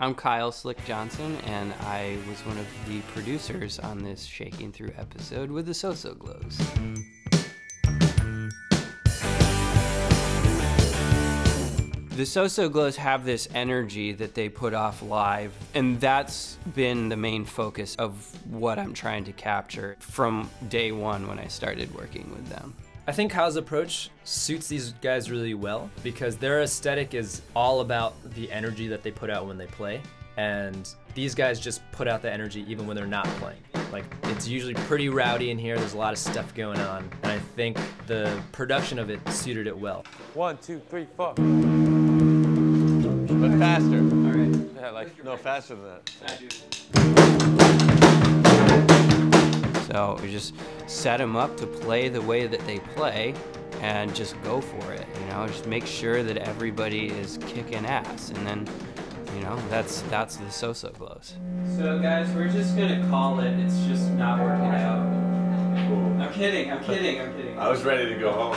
I'm Kyle Slick Johnson, and I was one of the producers on this Shaking Through episode with the So-So Glos. The So-So Glos have this energy that they put off live, and that's been the main focus of what I'm trying to capture from day one when I started working with them. I think Kyle's approach suits these guys really well because their aesthetic is all about the energy that they put out when they play, and these guys just put out the energy even when they're not playing. Like, it's usually pretty rowdy in here, there's a lot of stuff going on, and I think the production of it suited it well. 1, 2, 3, 4. But faster. All right. Yeah, like, no, faster than that. I do. So we just set them up to play the way that they play and just go for it, you know, just make sure that everybody is kicking ass, and then, you know, that's the So-So Glos. So guys, we're just gonna call it, it's just not working out. Cool. I'm kidding. I was ready to go home.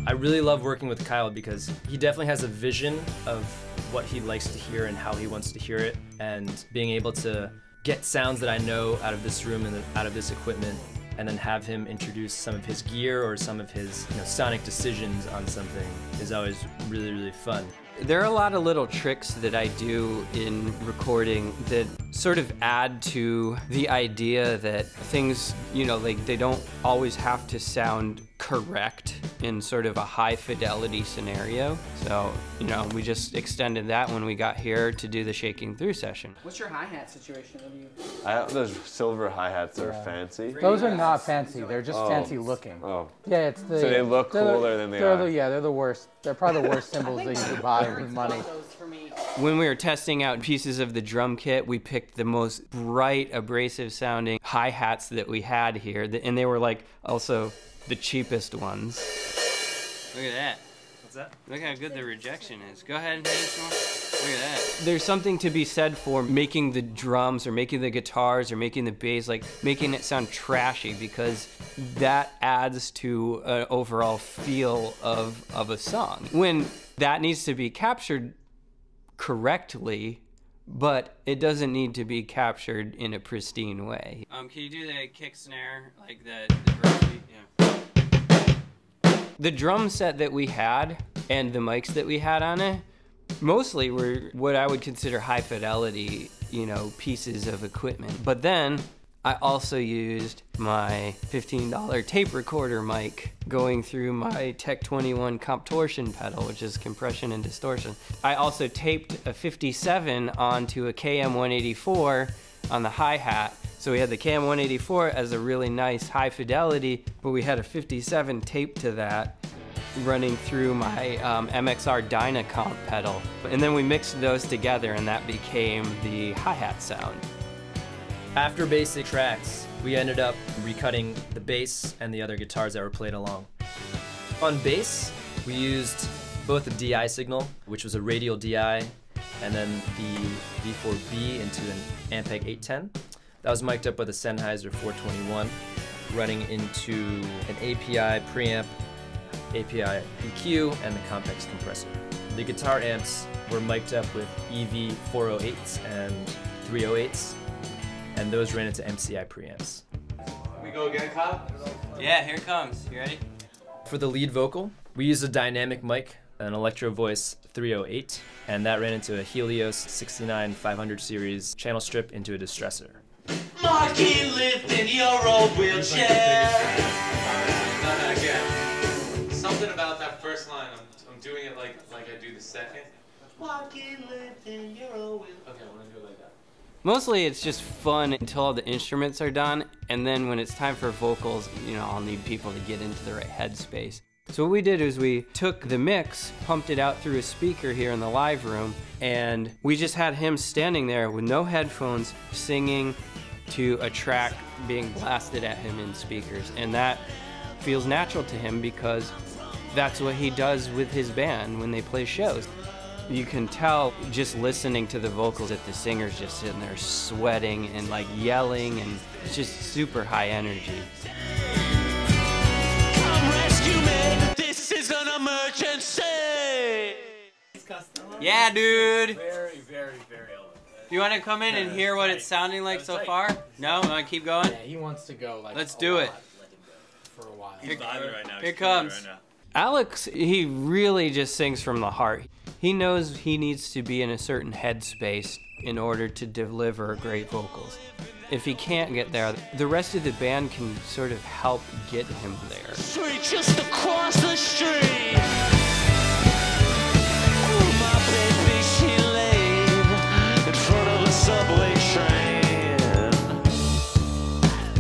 I really love working with Kyle because he definitely has a vision of what he likes to hear and how he wants to hear it, and being able to get sounds that I know out of this room and out of this equipment, and then have him introduce some of his gear or some of his, you know, sonic decisions on something is always really, really fun. There are a lot of little tricks that I do in recording that sort of add to the idea that things, you know, like they don't always have to sound correct in sort of a high fidelity scenario. So, you know, we just extended that when we got here to do the Shaking Through session. What's your hi-hat situation? What do you... Those silver hi-hats are fancy. Those are not fancy. They're just fancy looking. Oh. Yeah, it's the... So they look cooler than they are. Yeah, they're the worst. They're probably the worst cymbals that you could buy with money. When we were testing out pieces of the drum kit, we picked the most bright, abrasive sounding hi-hats that we had here, and they were like also the cheapest ones. Look at that. What's that? Look how good the rejection is. Go ahead and hit some more. Look at that. There's something to be said for making the drums or making the guitars or making the bass, like making it sound trashy, because that adds to an overall feel of a song. When that needs to be captured correctly, but it doesn't need to be captured in a pristine way. Can you do the kick snare, like the drum beat? Yeah. The drum set that we had and the mics that we had on it mostly were what I would consider high fidelity, you know, pieces of equipment. But then I also used my $15 tape recorder mic going through my Tech 21 Comptortion pedal, which is compression and distortion. I also taped a 57 onto a KM184 on the hi-hat. So we had the KM184 as a really nice high fidelity, but we had a 57 taped to that running through my MXR Dynacomp pedal. And then we mixed those together and that became the hi-hat sound. After basic tracks, we ended up recutting the bass and the other guitars that were played along. On bass, we used both the DI signal, which was a radial DI, and then the V4B into an Ampeg 810. That was mic'd up with a Sennheiser 421, running into an API preamp, API EQ, and the Compex compressor. The guitar amps were mic'd up with EV 408s and 308s, and those ran into MCI preamps. We go again, Kyle? Yeah, here it comes. You ready? For the lead vocal, we used a dynamic mic, an Electro Voice 308, and that ran into a Helios 69 500 series channel strip into a distressor. Marky lived in your old wheelchair. Again. Something about that first line. I'm doing it like I do the second. Marky lived in your old wheelchair. Okay, I want to do it like that. Mostly it's just fun until all the instruments are done, and then when it's time for vocals, you know, I'll need people to get into the right headspace. So what we did is we took the mix, pumped it out through a speaker here in the live room, and we just had him standing there with no headphones singing to a track being blasted at him in speakers. And that feels natural to him because that's what he does with his band when they play shows. You can tell just listening to the vocals that the singer's just sitting there sweating and like yelling, and it's just super high energy. Come rescue me, this is an emergency. Yeah, dude. Very, very, very elevated. You want to come in and hear what it's sounding like so far? No? Want to keep going? Yeah, he wants to go like. Let's do it. For a while. He's vibing right now. Here comes. Alex, he really just sings from the heart. He knows he needs to be in a certain headspace in order to deliver great vocals. If he can't get there, the rest of the band can sort of help get him there. Street just across the street. Oh, my baby, she laid in front of a subway train.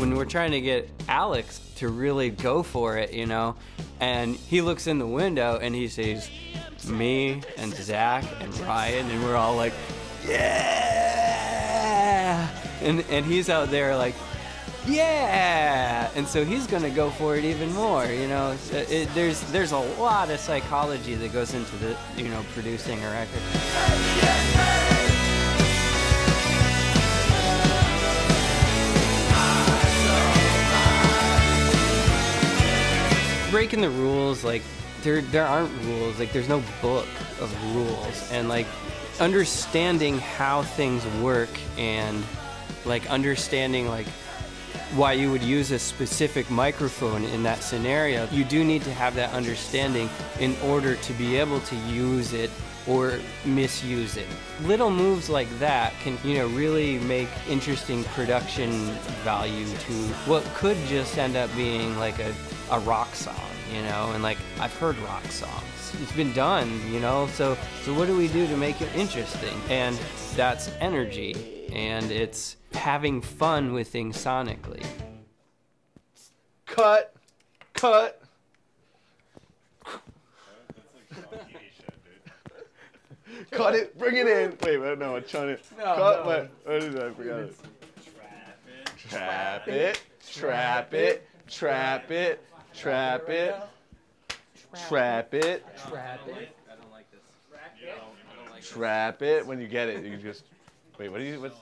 When we're trying to get Alex to really go for it, you know, and he looks in the window and he sees me and Zach and Ryan, and we're all like, yeah! And he's out there like, yeah! And so he's gonna go for it even more, you know. There's a lot of psychology that goes into the, you know, producing a record. Breaking the rules, like there aren't rules, like there's no book of rules, and like understanding how things work and like understanding like why you would use a specific microphone in that scenario, you do need to have that understanding in order to be able to use it or misuse it. Little moves like that can, you know, really make interesting production value to what could just end up being like a rock song, you know, and like I've heard rock songs. It's been done, you know, so what do we do to make it interesting? And that's energy, and it's having fun with things sonically. Cut. Cut it, bring it in. Wait, no, I'm trying to. Cut, what is that? I forgot it. Trap it. Trap it. Trap it. Trap it. Trap it. Trap it. When you get it, you just. Wait, what's